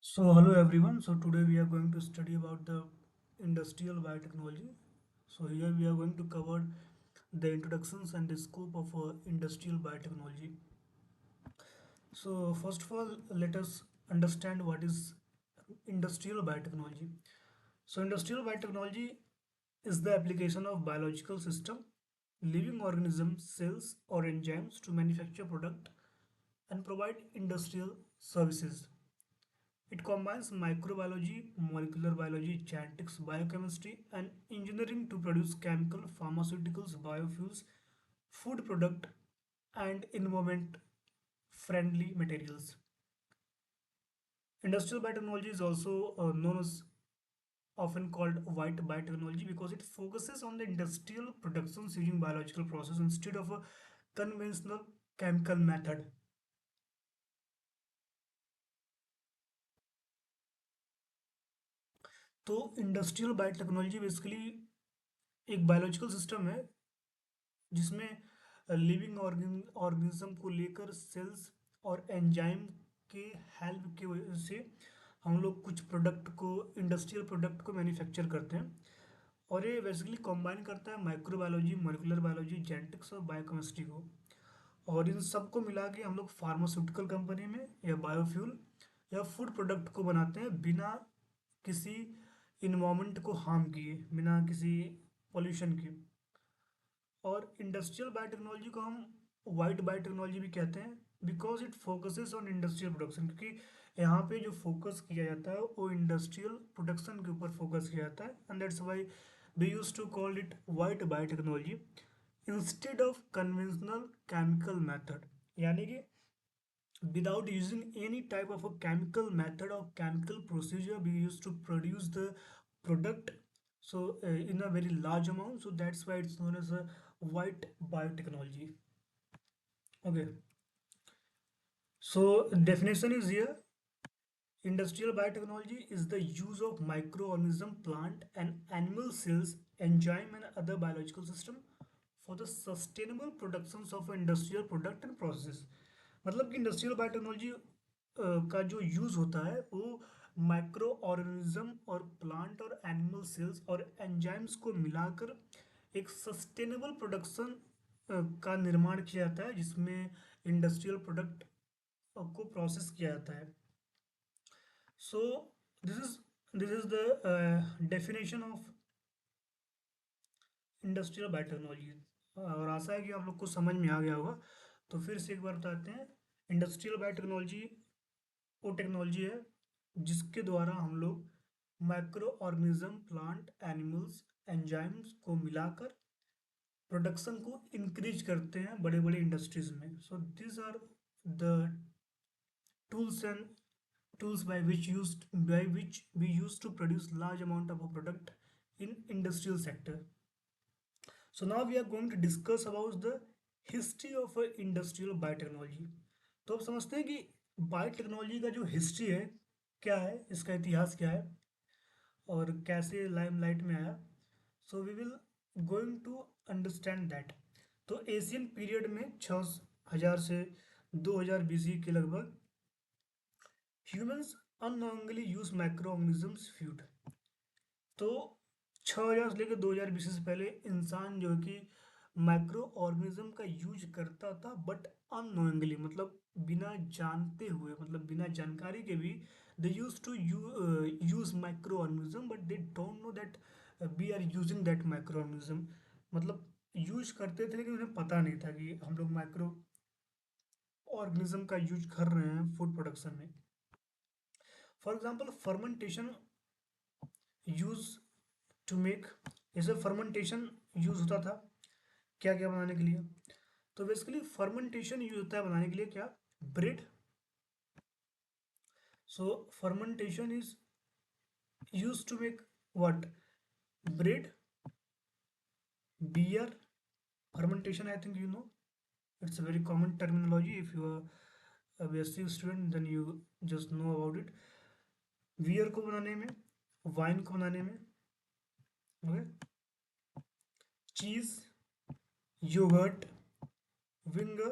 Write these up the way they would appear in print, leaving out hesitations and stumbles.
So hello everyone. So today we are going to study about the industrial biotechnology. So here we are going to cover the introductions and the scope of industrial biotechnology. So first of all, let us understand what is industrial biotechnology. So industrial biotechnology is the application of biological system, living organisms, cells or enzymes to manufacture product and provide industrial services. It combines microbiology, molecular biology, genetics, biochemistry, and engineering to produce chemical, pharmaceuticals, biofuels, food product, and environment friendly materials. Industrial biotechnology is also known as often called white biotechnology because it focuses on the industrial productions using biological process instead of a conventional chemical method. तो industrial biotechnology basically एक biological system है जिसमें living organism को लेकर sales और enzyme के help की वजह से हम लोग कुछ प्रोडक्ट को इंडस्ट्रियल प्रोडक्ट को मैन्युफैक्चर करते हैं और ये बेसिकली कंबाइन करता है माइक्रोबायोलॉजी मॉलिक्यूलर बायोलॉजी जेनेटिक्स और बायोकेमिस्ट्री को और इन सबको मिला के हम लोग फार्मास्यूटिकल कंपनी में या बायोफ्यूल या फूड प्रोडक्ट को बनाते हैं बिना किसी इन्वायरमेंट को हार्म किए बिना किसी पॉल्यूशन के। और इंडस्ट्रियल बायोटेक्नोलॉजी को हम वाइट बायोटेक्नोलॉजी भी कहते हैं because it focuses on industrial production क्योंकि यहाँ पे जो फोकस किया जाता है वो इंडस्ट्रियल प्रोडक्शन के ऊपर फोकस किया जाता है and that's why we use to call it white biotechnology instead of conventional chemical method यानी कि without using any type of a chemical method or chemical procedure we used to produce the product so in a very large amount so that's why it's known as a white biotechnology. Okay, so definition is here. Industrial biotechnology is the use of microorganism, plant and animal cells, enzyme and other biological system for the sustainable productions of industrial product and processes. मतलब कि industrial biotechnology का जो use होता है वो micro organism और plant और animal cells और एंजाइम्स को मिलाकर एक सस्टेनेबल प्रोडक्शन का निर्माण किया जाता है जिसमें इंडस्ट्रियल प्रोडक्ट को प्रोसेस किया जाता है। सो this is this is the definition of industrial biotechnology और आशा है कि आप लोग को समझ में आ गया होगा। तो फिर से एक बार बताते हैं, इंडस्ट्रियल बायोटेक्नोलॉजी वो टेक्नोलॉजी है जिसके द्वारा हम लोग micro organism, plant, animals, enzymes को मिलाकर प्रोडक्शन को इंक्रीज करते हैं बड़े बड़े इंडस्ट्रीज में। So this are the tools and tools by which we use to produce large amount of a product in industrial sector. So now we are going to discuss about the history of industrial biotechnology. तो आप समझते हैं कि biotechnology का जो history है क्या है, इसका इतिहास क्या है और कैसे लाइमलाइट में आया। So we will going to understand that. तो एशियन पीरियड में 6000 से 2000 बीसी के लगभग humans unknowingly use microorganisms food. तो 6000 से लेकर 2000 बीसी से पहले इंसान जो है कि माइक्रो ऑर्गेनिज्म का यूज करता था बट अननोइंगली मतलब बिना जानते हुए मतलब बिना जानकारी के भी they used to use micro organism but they don't know that we are using that micro organism. मतलब यूज करते थे लेकिन उन्हें पता नहीं था कि हम लोग माइक्रो ऑर्गेनिज्म का यूज कर रहे हैं फूड प्रोडक्शन में। For example fermentation use to make, जैसे फर्मेंटेशन यूज होता था क्या क्या बनाने के लिए। तो बेसिकली फर्मेंटेशन यूज होता है बनाने के लिए क्या, bread. So fermentation is use to make what, bread, beer. Fermentation I think you know, it's a very common terminology if you are a BSc student then you just know about it। Beer को बनाने में, wine को बनाने में, okay, cheese, yoghurt, vinegar,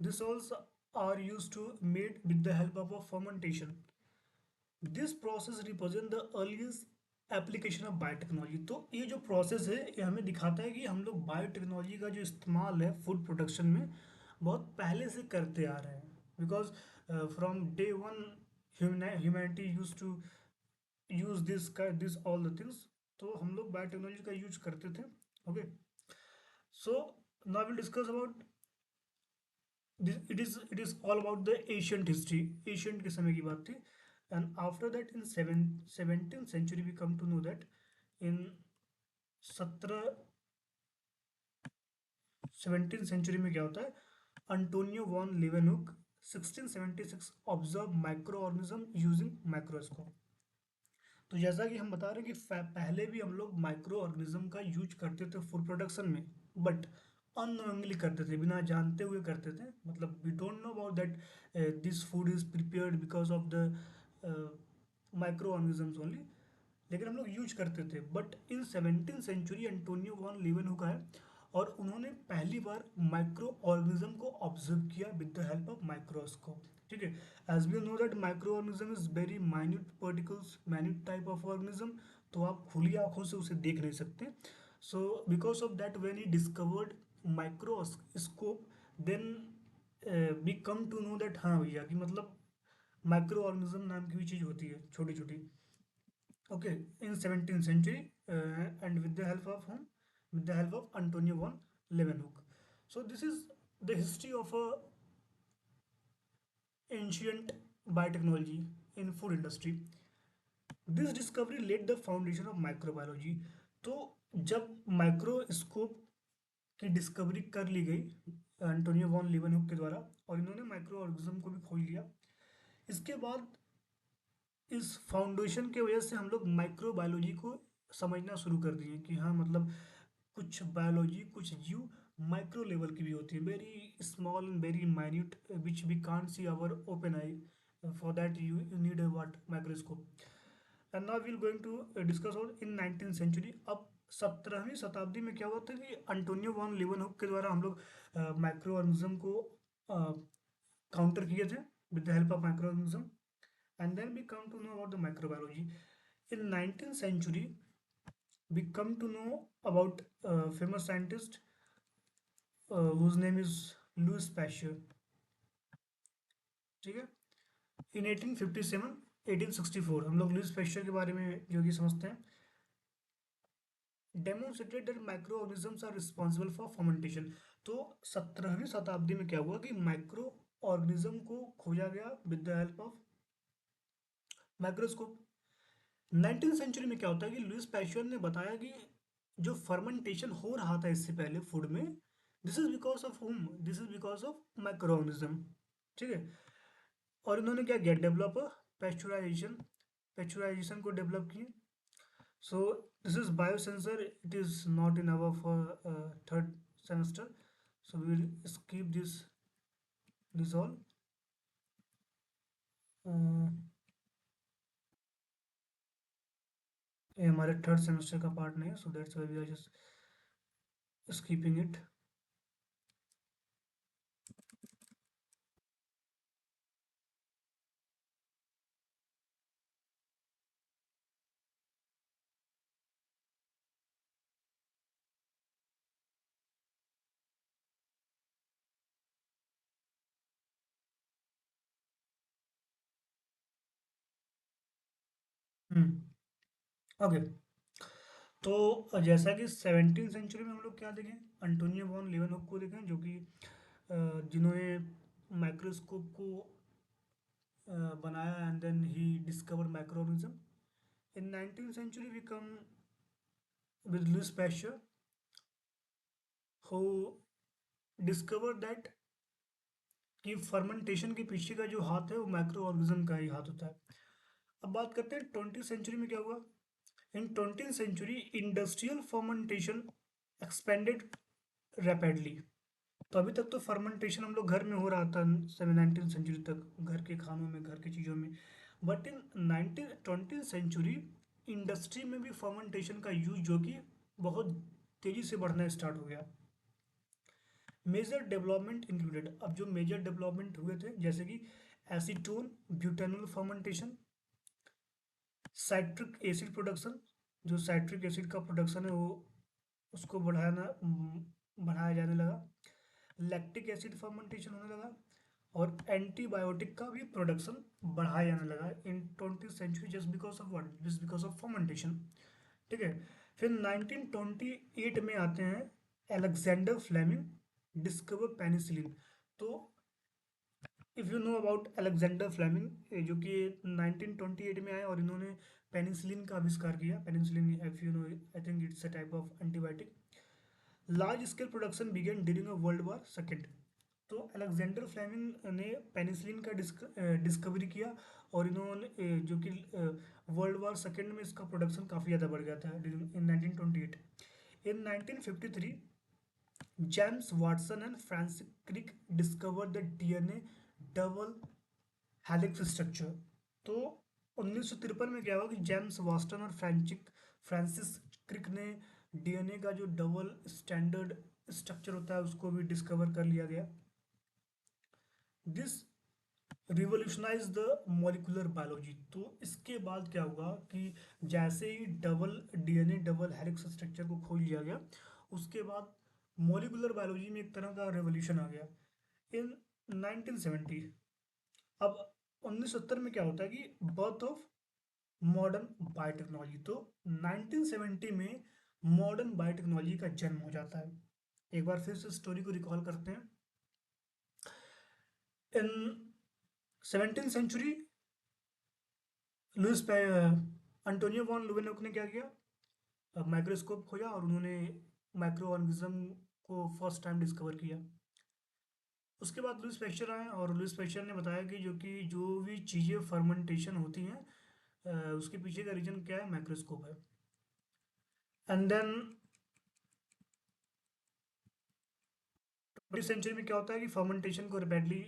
this also are used to made with the help of a fermentation। This process represent the earliest application of biotechnology. तो ये जो process है ये हमें दिखाता है कि हम लोग बायोटेक्नोलॉजी का जो इस्तेमाल है फूड प्रोडक्शन में बहुत पहले से करते आ रहे हैं। Because from day one humanity used to use this all the things. तो हम लोग बायोटेक्नोलॉजी का यूज करते थे। Okay, so now will discuss about it is all about the ancient history। Ancient के समय की बात थी। And after that in 17th century we come to know that in 17th century में क्या होता है, Antonio van Leeuwenhoek 1676 observe micro organism using microscope. तो जैसा कि हम बता रहे हैं कि पहले भी हम लोग माइक्रो ऑर्गेनिज्म का यूज करते थे फूड प्रोडक्शन में, बट अननोइंगली करते थे, बिना जानते हुए करते थे। मतलब we don't know about that this food is prepared because of the microorganisms only, लेकिन हम लोग यूज करते थे। But in 17th century Antonio von Leeuwenhoek है और उन्होंने पहली बार माइक्रो ऑर्गेनिज्म को ऑब्जर्व किया with the help of microscope. ठीक है, as we know that micro organism is very minute particles, minute type of organism, तो आप खुली आंखों से उसे देख नहीं सकते। So because of that when he discovered microscope then we come to know that हाँ भैया कि मतलब माइक्रो ऑर्गेनिज्म नाम की भी चीज़ होती है, छोटी छोटी। okay, in 17th century and with the help of whom, with the help of Antonio von Leeuwenhoek. So this is the history of a ancient biotechnology in food industry. This discovery laid the foundation of microbiology। तो जब microscope की discovery कर ली गई Antonio von Leeuwenhoek के द्वारा और इन्होंने micro organism को भी खोज लिया, इसके बाद इस फाउंडेशन के वजह से हम लोग माइक्रोबायोलॉजी को समझना शुरू कर दिए कि हाँ मतलब कुछ बायोलॉजी, कुछ जीव माइक्रो लेवल की भी होती है, very small and very minute which we can't see our open eye. For that you need a what, microscope. And now we will going to discuss on in 19th century। अब 17वीं शताब्दी में क्या हुआ था कि अंटोनियो वॉन लीवेनहुक के द्वारा हम लोग माइक्रो ऑर्गेनिज्म को काउंटर किए थे with the help of micro organism. And then we come to know about the microbiology. In 19th century, we come to know about a famous scientist whose name is Louis Pasteur। ठीक है, इन 1857 1864 हम लोग Louis pasture के बारे में जो कि समझते हैं। Demonstrated that microorganisms are responsible for fermentation. तो 17वीं शताब्दी में क्या हुआ कि माइक्रो ऑर्गेनिज्म को खोजा गया with the help of microscope. 19th century में क्या होता है कि लुइस पैश्योर ने बताया कि जो फर्मेंटेशन हो रहा था इससे पहले फूड में, दिस इज बिकॉज ऑफ हुम, this is because of microorganism. ठीक है, और इन्होंने क्या किया, डेवलप पेस्चुराइजेशन, पेस्चुराइजेशन को डेवलप किए। So this is biosensor, it is not in our for third semester, so we will skip this all. ये हमारे थर्ड सेमेस्टर का पार्ट नहीं है, so that's why we are just skipping it. Okay, तो जैसा कि 17th century में हम लोग क्या देखें, अंटोनियो वॉन लीवेनहुक को देखें, जो कि जिन्होंने माइक्रोस्कोप को बनाया एंड देन ही discover microorganism. In 19th century we come with Louis Pasteur who discover that कि फर्मेंटेशन के पीछे का जो हाथ है वो माइक्रो ऑर्गेनिज्म का ही हाथ होता है। अब बात करते हैं 20th century में क्या हुआ। इन 20th century industrial fermentation expanded rapidly. तो अभी तक तो फर्मेंटेशन हम लोग घर में हो रहा था 19th century तक, घर के खानों में, घर की चीज़ों में। But in 20th century industry में भी फर्मेंटेशन का यूज जो कि बहुत तेज़ी से बढ़ना स्टार्ट हो गया। मेजर डेवलपमेंट इंक्लूडेड, अब जो मेजर डेवलपमेंट हुए थे जैसे कि acetone butanol fermentation, citric acid production, जो साइट्रिक एसिड का प्रोडक्शन है वो उसको बढ़ाया जाने लगा। लैक्टिक एसिड फर्मेंटेशन होने लगा और एंटीबायोटिक का भी प्रोडक्शन बढ़ाया जाने लगा in 20th century, just because of what, just because of fermentation. ठीक है। फिर 1928 में आते हैं अलेक्जेंडर फ्लेमिंग डिस्कवर पेनिसिलिन। तो if you know about Alexander Fleming, जो कि 1928 में आए और इन्होंने पेनिसिलिन का आविष्कार किया। Penicillin, if you know, I think it's a type of antibiotic. Large scale production began during a world war second. तो अलेक्जेंडर फ्लेमिंग ने पेनिसिलिन का डिस्कवरी किया और इन्होंने जो कि वर्ल्ड वार सेकेंड में इसका प्रोडक्शन काफ़ी ज़्यादा बढ़ गया था in 1928। In 1953 James Watson and Francis Crick discover the DNA double helix structure. तो 1953 में क्या हुआ कि जेम्स वाटसन और फ्रांसिस क्रिक ने डीएनए का जो डबल स्टैंडर्ड स्ट्रक्चर होता है उसको भी डिस्कवर कर लिया गया। This revolutionise the molecular biology. तो इसके बाद क्या हुआ कि जैसे ही double DNA double helix structure को खोज लिया गया, उसके बाद मॉलिकुलर बायोलॉजी में एक तरह का रेवोल्यूशन आ गया इन 1970। अब 1970 में क्या होता है कि बर्थ ऑफ मॉडर्न बायोटेक्नोलॉजी। तो 1970 में मॉडर्न बायोटेक्नोलॉजी का जन्म हो जाता है। एक बार फिर से स्टोरी को रिकॉल करते हैं। In 17th century Louis Antonio van Leeuwenhoek ने क्या किया, माइक्रोस्कोप खोजा और उन्होंने माइक्रो ऑर्गेनिज्म को फर्स्ट टाइम डिस्कवर किया। उसके बाद लुइस पैस्चर आए और लुइस पैस्चर ने बताया कि जो भी चीज़ें फर्मेंटेशन होती हैं उसके पीछे का रीजन क्या है, माइक्रोस्कोप है। एंड देन 20th सेंचुरी में क्या होता है कि फर्मेंटेशन को रैपिडली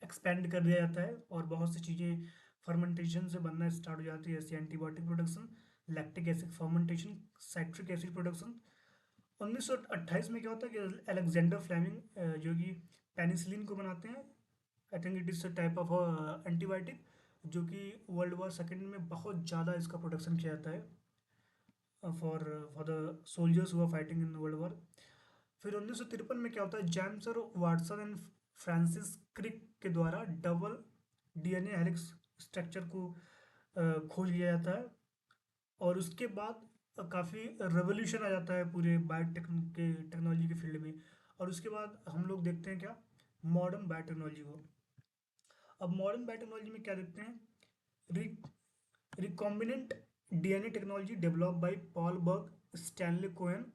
एक्सपेंड कर दिया जाता है और बहुत सी चीज़ें फर्मेंटेशन से बनना स्टार्ट हो जाती है, जैसे antibiotic production, lactic acid fermentation, citric acid production. 1928 में क्या होता है कि अलेक्जेंडर फ्लेमिंग जो कि पेनिसिलिन को बनाते हैं। I think it is a type of antibiotic, जो कि वर्ल्ड वार सेकेंड में बहुत ज़्यादा इसका प्रोडक्शन किया जाता है फॉर फॉर द सोल्जर्स हुआ फाइटिंग इन वर्ल्ड वार। फिर 1953 में क्या होता है, जेम्स और वाटसन एंड फ्रांसिस क्रिक के द्वारा डबल डीएनए हेलिक्स स्ट्रक्चर को खोज लिया जाता है और उसके बाद काफ़ी रेवोल्यूशन आ जाता है पूरे बायोटेक के टेक्नोलॉजी के फील्ड में। और उसके बाद हम लोग देखते हैं क्या, मॉडर्न बायोटेक्नोलॉजी को। अब मॉडर्न बायोटेक्नोलॉजी में क्या देखते हैं, recombinant DNA technology develop by Paul Berg, Stanley Cohen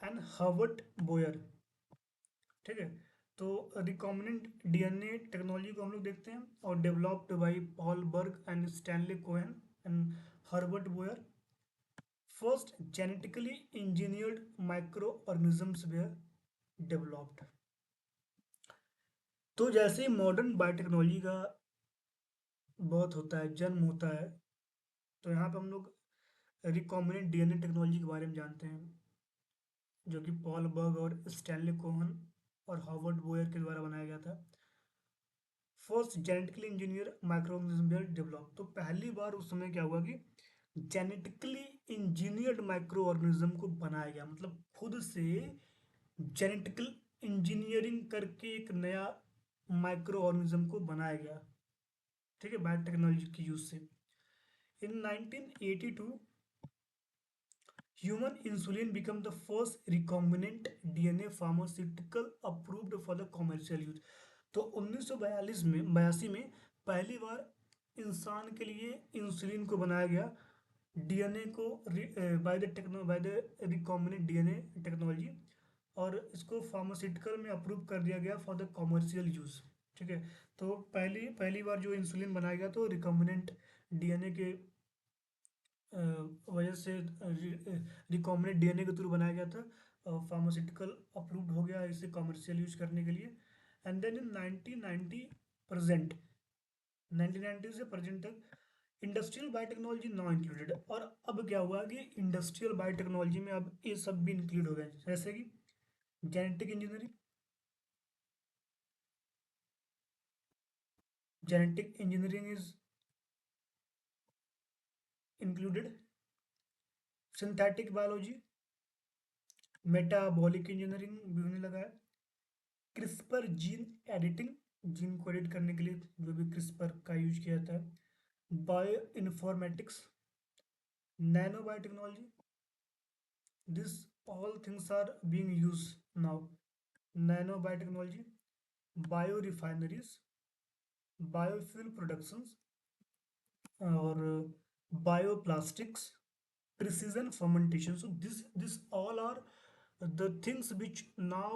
and Herbert Boyer. ठीक है। तो रिकॉम्बिनेंट डीएनए टेक्नोलॉजी को हम लोग देखते हैं और developed by Paul Berg and Stanley Cohen and Herbert Boyer. First genetically engineered micro organisms were developed. तो जैसे ही मॉडर्न बायोटेक्नोलॉजी का बर्थ होता है, जन्म होता है, तो यहाँ पे हम लोग रिकॉम्बिनेंट डीएनए टेक्नोलॉजी के बारे में जानते हैं, जो कि पॉल बर्ग और स्टैनली कोहन और हॉवर्ड बोयर के द्वारा बनाया गया था। First genetically engineer micro organism develop. तो पहली बार उस समय क्या हुआ कि जेनेटिकली इंजीनियर्ड माइक्रो ऑर्गेनिज्म को बनाया गया, मतलब खुद से जेनेटिकल इंजीनियरिंग करके एक नया माइक्रो ऑर्गेनिज्म को बनाया गया। ठीक है, बायोटेक्नोलॉजी की यूज से। इन 1982 human insulin become the first recombinant DNA pharmaceutical approved for the commercial use. तो 1942 में 82 में पहली बार इंसान के लिए इंसुलिन को बनाया गया, डीएनए को by the recombinant DNA technology, और इसको फार्मास्यूटिकल में अप्रूव कर दिया गया फॉर द कॉमर्शियल यूज़। ठीक है। तो पहली पहली बार जो इंसुलिन बनाया गया तो रिकॉम्बिनेंट डीएनए के वजह से रिकॉम्बिनेंट डीएनए के थ्रू बनाया गया था, फार्मास्यूटिकल अप्रूव्ड हो गया इसे कॉमर्शियल यूज करने के लिए। एंड देन इन 1990 प्रेजेंट, 1990 से प्रेजेंट तक इंडस्ट्रियल बायोटेक्नोलॉजी नॉट इंक्लूडेड। और अब क्या हुआ कि इंडस्ट्रियल बायोटेक्नोलॉजी में अब ये सब भी इंक्लूड हो गए, जैसे कि genetic engineering. Genetic engineering is included synthetic biology, metabolic engineering भी होने लगा है, क्रिस्पर जीन एडिटिंग, जीन को एडिट करने के लिए जो भी क्रिस्पर का यूज किया जाता है, bio informatics, nano biotechnology, this all things are being used now. Nano biotechnology, bio refineries, biofuel productions, और bioplastics, precision fermentation. So this all are the things which now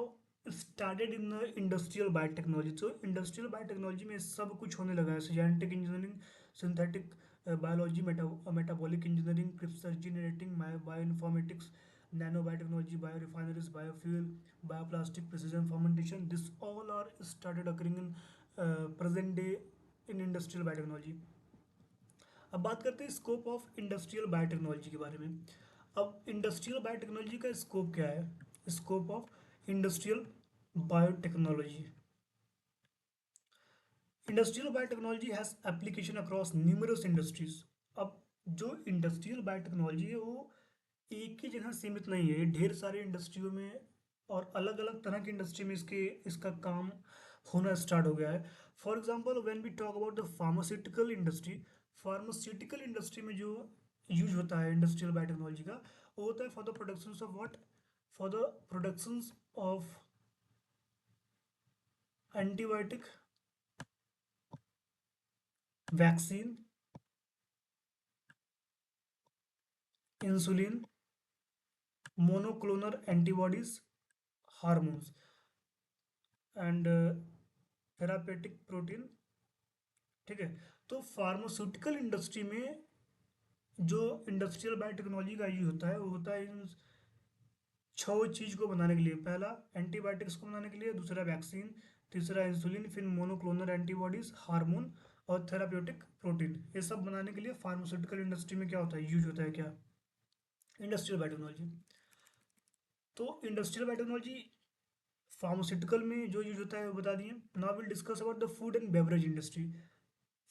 started in the industrial biotechnology. So industrial biotechnology में सब कुछ होने लगा है, genetic engineering, synthetic biology, metabolic engineering, CRISPR gene editing, bio informatics, nano biotechnology, bio refineries, biofuel, bioplastic, precision fermentation, this all are started occurring in present day in industrial biotechnology. अब बात करते हैं स्कोप ऑफ इंडस्ट्रियल बायोटेक्नोलॉजी के बारे में. अब industrial biotechnology का scope क्या है? Scope of industrial biotechnology. Industrial biotechnology has application across numerous industries. अब जो इंडस्ट्रियल बायोटेक्नोलॉजी है वो एक ही जगह सीमित नहीं है, ये ढेर सारे इंडस्ट्रियों में और अलग अलग तरह की इंडस्ट्री में इसका काम होना स्टार्ट हो गया है. For example when we talk about the pharmaceutical industry, pharmaceutical industry में जो यूज होता है इंडस्ट्रियल बायोटेक्नोलॉजी का, वो होता है for the production of what, for the production of antibiotic, vaccine, insulin, monoclonal antibodies, hormones and therapeutic protein. ठीक है. तो फार्मास्यूटिकल इंडस्ट्री में जो इंडस्ट्रियल बायोटेक्नोलॉजी का यूज होता है वो होता है इन छह चीज को बनाने के लिए. पहला एंटीबायोटिक्स को बनाने के लिए, दूसरा वैक्सीन, तीसरा इंसुलिन, फिर मोनोक्लोनल एंटीबॉडीज, हार्मोन और थेराप्यूटिक प्रोटीन. ये सब बनाने के लिए फार्मास्यूटिकल इंडस्ट्री में क्या होता है, यूज होता है क्या, इंडस्ट्रियल बायोटेक्नोलॉजी. तो इंडस्ट्रियल बायोटेक्नोलॉजी फार्मास्यूटिकल में जो यूज होता है वो बता दिए. Now will discuss about the food and beverage industry.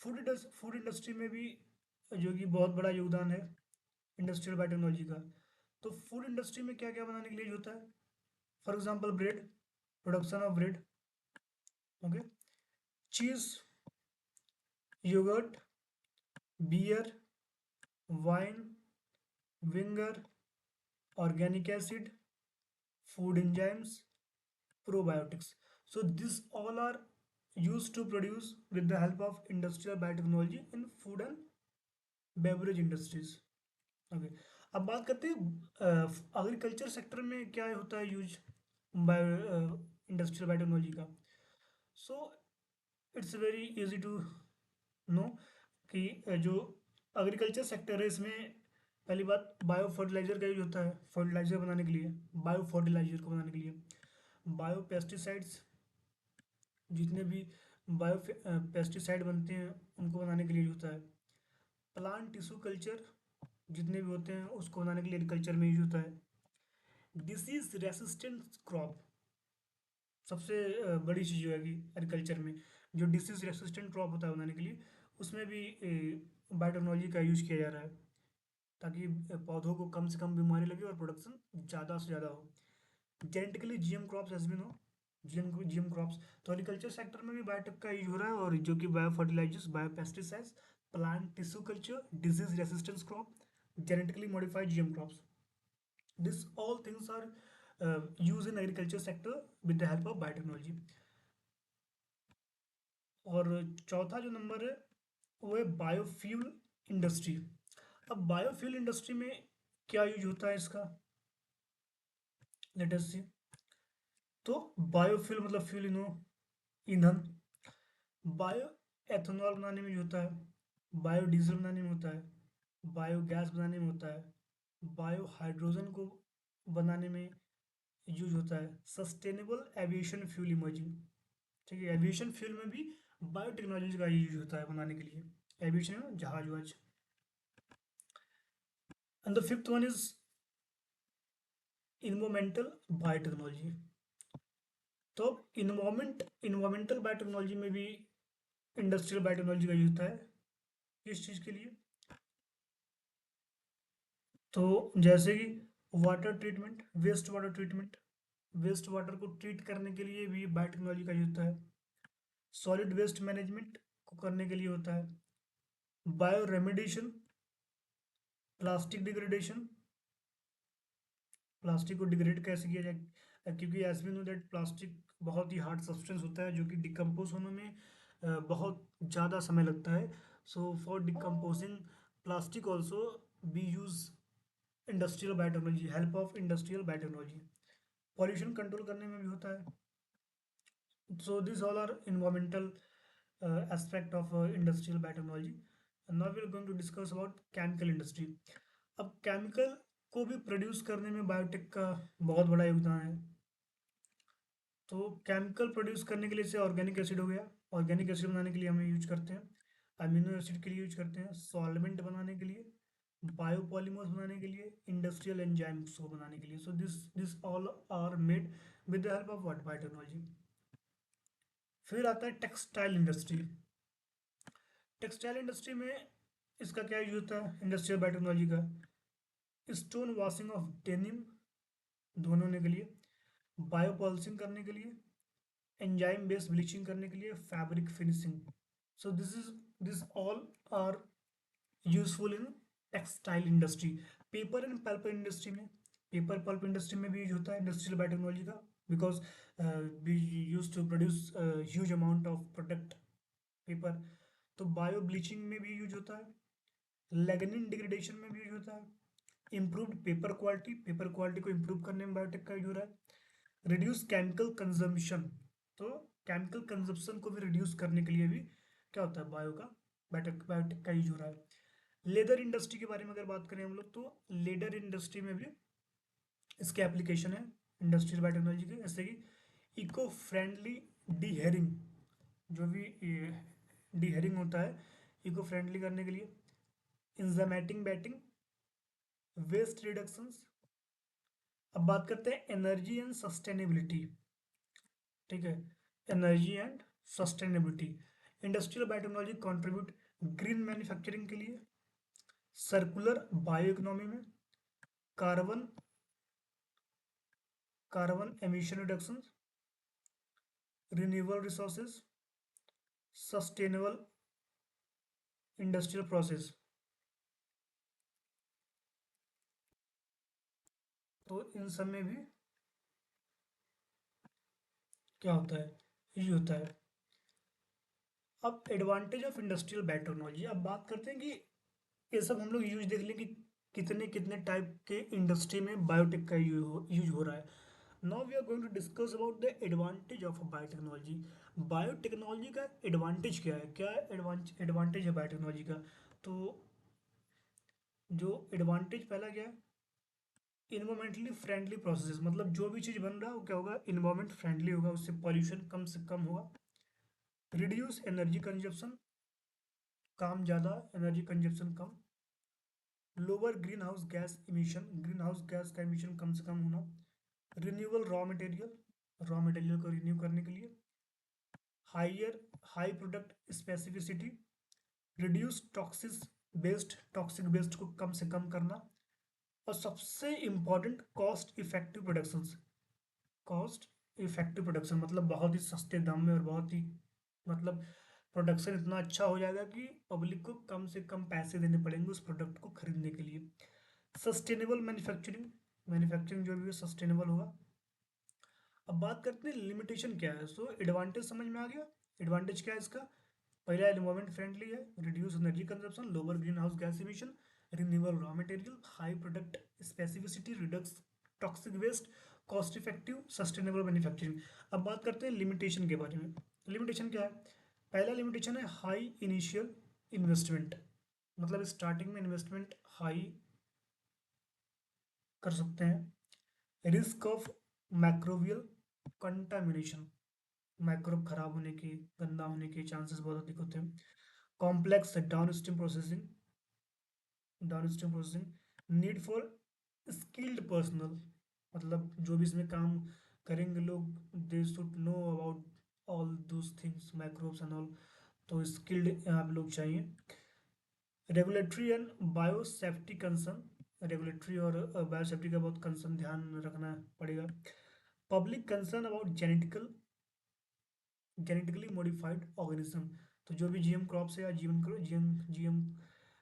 Food industry में भी जो कि बहुत बड़ा योगदान है इंडस्ट्रियल बायोटेक्नोलॉजी का. तो फूड इंडस्ट्री में क्या क्या बनाने के लिए यूज होता है? For example bread, production of bread, okay, cheese, yogurt, beer, wine, vinegar, organic acid, food enzymes, probiotics. So this all are used to produce with the help of industrial biotechnology in food and beverage industries. Okay. अब बात करते हैं agriculture sector में क्या होता है use bio industrial biotechnology का. So it's very easy to know कि जो एग्रीकल्चर सेक्टर है इसमें पहली बात बायो फर्टिलाइजर का यूज होता है फर्टिलाइजर बनाने के लिए, बायो फर्टिलाइजर को बनाने के लिए. बायो पेस्टिसाइड्स, जितने भी बायो पेस्टिसाइड बनते हैं उनको बनाने के लिए यूज होता है. प्लांट टिश्यू कल्चर जितने भी होते हैं उसको बनाने के लिए एग्रीकल्चर में यूज होता है. डिसीज रेसिस्टेंट क्रॉप, सबसे बड़ी चीज़ जो है कि एग्रीकल्चर में जो डिसीज रेसिस्टेंट क्रॉप होता है बनाने के लिए उसमें भी बायोटेक्नोलॉजी का यूज किया जा रहा है ताकि पौधों को कम से कम बीमारी लगे और प्रोडक्शन ज़्यादा से ज़्यादा हो. जेनेटिकली जीएम क्रॉप्स एज भी नो, जीएम क्रॉप्स. तो एग्रीकल्चर सेक्टर में भी बायोटेक का यूज हो रहा है और जो कि bio fertilisers, bio pesticides, plant tissue culture, disease resistance crop, genetically modified GM crops, this all things are use in agriculture sector with the help of biotechnology. और चौथा जो नंबर है वो है बायोफ्यूल इंडस्ट्री. अब बायोफ्यूल इंडस्ट्री में क्या use होता है इसका, लेट अस सी. तो बायोफ्यूल मतलब फ्यूल इन ईंधन. बायो एथेनॉल बनाने में यूज होता है, बायोडीजल बनाने में होता है, बायोगैस बनाने में होता है, बायो हाइड्रोजन को बनाने में यूज होता है, सस्टेनेबल एविएशन फ्यूल इमर्जिंग. ठीक है. एविएशन फ्यूल में भी बायोटेक्नोलॉजी का यूज होता है बनाने के लिए, एविएशन में जहाज Wahaj. And the fifth one is environmental biotechnology. तो इन्वायरमेंटल बायोटेक्नोलॉजी में भी इंडस्ट्रियल बायोटेक्नोलॉजी का यूज होता है. किस चीज़ के लिए? तो जैसे कि water treatment, waste water treatment, waste water को ट्रीट करने के लिए भी बायोटेक्नोलॉजी का यूज होता है। सॉलिड वेस्ट मैनेजमेंट को करने के लिए होता है। Bio remediation, plastic degradation, plastic को डिग्रेड कैसे किया जाए, क्योंकि as we know that plastic बहुत ही हार्ड सब्सटेंस होता है जो कि डिकम्पोज होने में बहुत ज़्यादा समय लगता है। So for decomposing plastic also be use industrial biotechnology, help of industrial biotechnology. Pollution control करने में भी होता है। So these all are environmental aspect of industrial biotechnology. And now we are going to discuss about chemical industry. अब chemical को भी produce करने में बायोटेक का बहुत बड़ा योगदान है। तो केमिकल प्रोड्यूस करने के लिए जैसे ऑर्गेनिक एसिड हो गया, ऑर्गेनिक एसिड बनाने के लिए हमें यूज करते हैं, अमीनो एसिड के लिए यूज करते हैं, सॉल्वेंट बनाने के लिए, बायोपॉलीमर्स बनाने के लिए, इंडस्ट्रियल एंजाइम्स को बनाने के लिए। So this all are made with the help of what, biotechnology. फिर आता है टेक्सटाइल इंडस्ट्री। टेक्सटाइल इंडस्ट्री में इसका क्या यूज होता है इंडस्ट्रियल बायोटेक्नोलॉजी का? स्टोन वॉशिंग ऑफ डेनिम धोने के लिए, बायोपॉलिशिंग करने के लिए, एंजाइम बेस्ड ब्लीचिंग करने के लिए, fabric finishing. So this all are useful in textile industry. Paper and pulp industry में, पेपर पल्प इंडस्ट्री में भी यूज होता है इंडस्ट्रियल बायोटेक्नोलॉजी का, because we use to produce huge amount of product paper. तो बायो ब्लीचिंग में भी use होता है, लेगनिन डिग्रेडेशन में भी यूज होता है, improved paper quality, paper quality को इम्प्रूव करने में बायोटेक का यूज हो रहा है, रिड्यूस केमिकल कंजम्पशन, तो केमिकल कंजम्पशन को भी रिड्यूस करने के लिए भी क्या होता है, बायोटेक बायोटेक का यूज हो रहा है। लेदर इंडस्ट्री के बारे में अगर बात करें हम लोग, तो लेदर इंडस्ट्री में भी इसके एप्लीकेशन है इंडस्ट्रियल बायोटेक्नोलॉजी के, जैसे कि इको फ्रेंडली डीहेरिंग, जो भी डीहेरिंग होता है इको फ्रेंडली करने के लिए, इंजामेटिंग बैटिंग, वेस्ट रिडक्शंस। अब बात करते हैं एनर्जी एंड सस्टेनेबिलिटी। ठीक है, energy and sustainability, industrial biotechnology contribute green manufacturing के लिए, सर्कुलर बायो इकोनॉमी में, carbon carbon emission reduction, renewable resources, sustainable industrial process. तो इन सब में भी क्या होता है, यूज होता है। अब एडवांटेज ऑफ इंडस्ट्रियल बायोटेक्नोलॉजी, अब बात करते हैं कि ये सब हम लोग यूज देख लें कि कितने कितने टाइप के इंडस्ट्री में बायोटेक का यूज हो रहा है। Now we are going to discuss about the advantage of biotechnology. Biotechnology का एडवांटेज क्या है, क्या एडवांटेज है बायोटेक्नोलॉजी का? तो जो एडवांटेज पहला क्या है, इन्वायरमेंटली फ्रेंडली प्रोसेस, मतलब जो भी चीज़ बन रहा है वो क्या होगा, इन्वायरमेंट फ्रेंडली होगा, उससे पॉल्यूशन कम से कम होगा। रिड्यूस एनर्जी कंजप्शन, काम ज़्यादा, एनर्जी कंजप्शन कम। Lower green house gas emission, green house gas का इमिशन कम से कम होना। रिन्यूएबल रॉ मटेरियल को रिन्यू करने के लिए। Higher high product specificity, reduce toxic waste को कम से कम करना। और सबसे इम्पॉर्टेंट, कॉस्ट इफेक्टिव प्रोडक्शन, मतलब बहुत ही सस्ते दाम में और बहुत ही मतलब प्रोडक्शन इतना अच्छा हो जाएगा कि पब्लिक को कम से कम पैसे देने पड़ेंगे उस प्रोडक्ट को खरीदने के लिए। सस्टेनेबल मैन्युफैक्चरिंग, मैन्युफैक्चरिंग जो भी है सस्टेनेबल होगा। अब बात करते हैं लिमिटेशन क्या है। सो एडवांटेज समझ में आ गया, एडवांटेज क्या है इसका? पहला, एनवायरमेंट फ्रेंडली है, reduce energy consumption, lower green house gas emission, renewable raw material, high product specificity, reduce toxic waste, cost effective, sustainable manufacturing. अब बात करते हैं लिमिटेशन के बारे में। लिमिटेशन क्या है? पहला लिमिटेशन है हाई इनिशियल इन्वेस्टमेंट, मतलब स्टार्टिंग में इन्वेस्टमेंट हाई कर सकते हैं। रिस्क ऑफ मैक्रोबियल कंटामिनेशन, माइक्रोब खराब होने के, गंदा होने के चांसेस बहुत अधिक होते हैं। Complex downstream processing, need for skilled personal, मतलब जो भी इसमें काम करेंगे लोग, they should know about all those things, microbes and all, तो स्किल्ड यहाँ पे लोग चाहिए। Regulatory and bio safety concern, regulatory और बायोसेफ्टी का बहुत कंसर्न ध्यान रखना पड़ेगा। Public concern about genetically modified organism, तो जो भी जीएम क्रॉप्स है या जीएम जीएम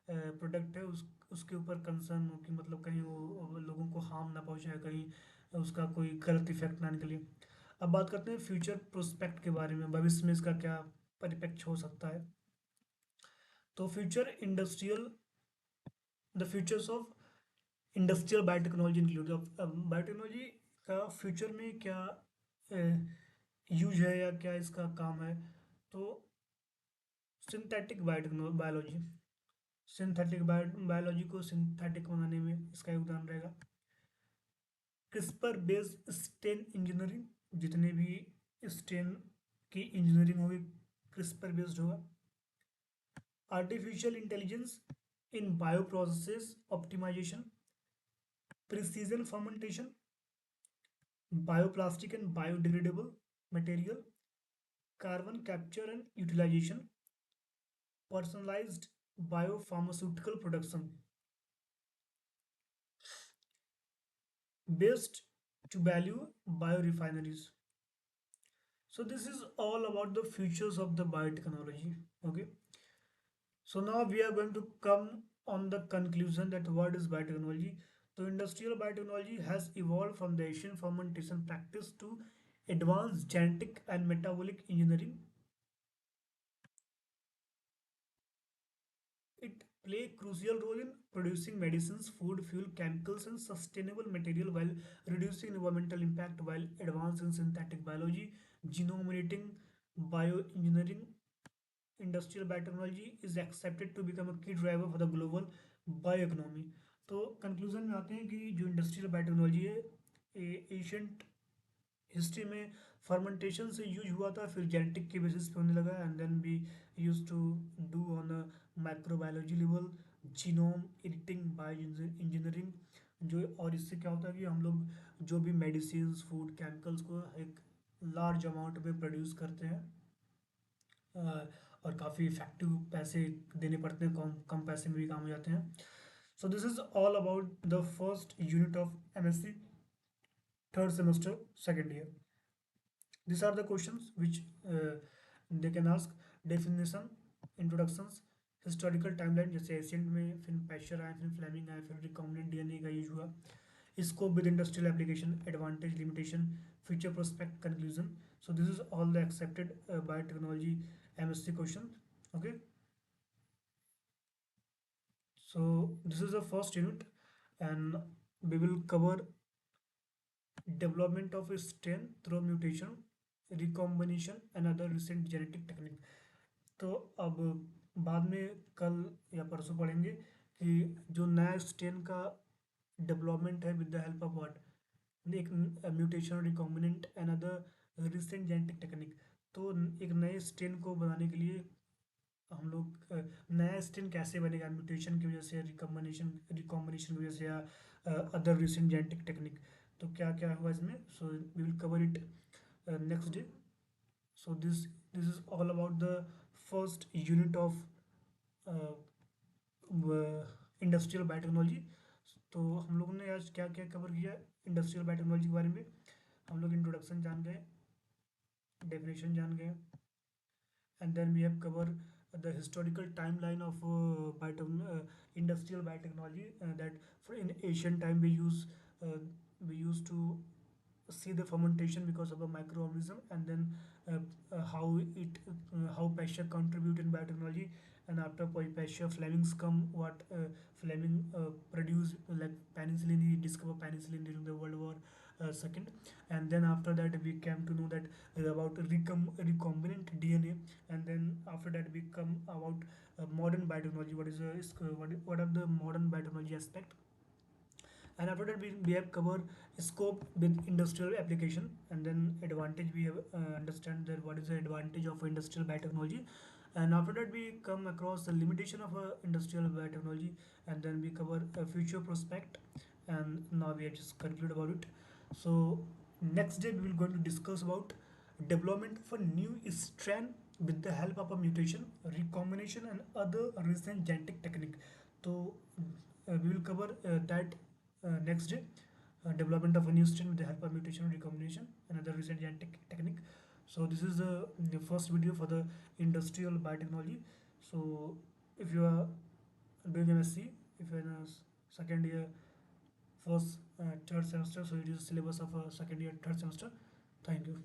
प्रोडक्ट है उसके ऊपर कंसर्न हो कि मतलब कहीं वो लोगों को हार्म ना पहुंचाए, कहीं उसका कोई गलत इफेक्ट ना निकले। अब बात करते हैं फ्यूचर प्रोस्पेक्ट के बारे में, भविष्य में इसका क्या परिप्रेक्ष्य हो सकता है। तो future industrial the futures of industrial biotechnology include, biotechnology का फ्यूचर में क्या यूज है या क्या इसका काम है। तो सिंथेटिक बायोलॉजी, सिंथेटिक बायोलॉजी को सिंथेटिक बनाने में इसका योगदान रहेगा। क्रिस्पर बेस्ड स्टेन इंजीनियरिंग, जितने भी स्टेन की इंजीनियरिंग होगी क्रिस्पर बेस्ड होगा। Artificial intelligence in bio process optimisation, precision fermentation, bioplastic and biodegradable material, carbon capture and utilisation, personalized biopharmaceutical production based to value biorefineries. So this is all about the futures of the biotechnology. Okay, so now we are going to come on the conclusion that what is biotechnology. So industrial biotechnology has evolved from the Asian fermentation practice to advanced genetic and metabolic engineering. It play a crucial role in producing medicines, food, fuel, chemicals, and sustainable material while reducing environmental impact, while advancing synthetic biology, genome editing, bioengineering. Industrial biotechnology is accepted to become a key driver for the global bioeconomy. तो conclusion में आते हैं कि जो industrial biotechnology है ancient history में fermentation से use हुआ था, फिर जेनेटिक के बेसिस पे होने लगा, and then we use to do on microbiology level, genome editing, bio engineering. जो और इससे क्या होता है कि हम लोग जो भी मेडिसिन, फूड, केमिकल्स को एक लार्ज अमाउंट में प्रोड्यूस करते हैं, और काफ़ी इफेक्टिव पैसे देने पड़ते हैं, कम कम पैसे में भी काम हो जाते हैं। सो this is all about the first unit of MSc third semester second year. These are the questions which they can ask. Definition, introductions, historical timeline, जैसे एशियंट में फिर पैशर आए, फिर फ्लेमिंग आए, फिर रिकॉम्बिनेंट डीएनए का यूज हुआ। Scope with industrial application, advantage, limitation, future prospect, conclusion. So this is all the accepted biotechnology MSc question. Okay, so this is the first unit, and we will cover development of a strain through mutation, recombination and other recent genetic technique। तो अब बाद में कल या परसों पढ़ेंगे कि जो नया स्ट्रेन का डेवलपमेंट है with the help of what, एक mutation, recombinant and other recent genetic technique. तो एक नए स्ट्रेन को बनाने के लिए हम लोग नया स्ट्रेन कैसे बनेगा, म्यूटेशन की वजह से, रिकॉम्बिनेशन की वजह से, या अदर रिसेंट जेनेटिक टेक्निक। तो क्या क्या हुआ इसमें, so we will cover it next day. So this is all about the first unit of industrial biotechnology. तो हम लोगों ने आज क्या क्या कवर किया इंडस्ट्रियल बायोटेक्नोलॉजी के बारे में। हम लोग इंट्रोडक्शन जान गए, डेफिनेशन जान गए, and then we have covered the historical timeline of industrial biotechnology, that for in ancient time we used to see the fermentation because of the microorganism, and then how Pasteur contribute in biotechnology, and after Pasteur Fleming's come, what Fleming produced, like penicillin. He discovered penicillin during the World War second, and then after that we came to know that about recombinant DNA, and then after that we come about modern biotechnology. What are the modern biotechnology aspect, and after that we have covered scope with industrial application, and then advantage we have understand that what is the advantage of industrial biotechnology, and after that we come across the limitation of industrial biotechnology, and then we cover a future prospect, and now we have just conclude about it. So next day we will going to discuss about development of a new strain with the help of a mutation, recombination and other recent genetic technique. तो we will cover that next day. Development of a new strain with the help of mutation recombination, another recent genetic technique. So this is the first video for the industrial biotechnology. So if you are doing MSc, if you're in a second year, first third semester, so it is syllabus of a second year third semester. Thank you.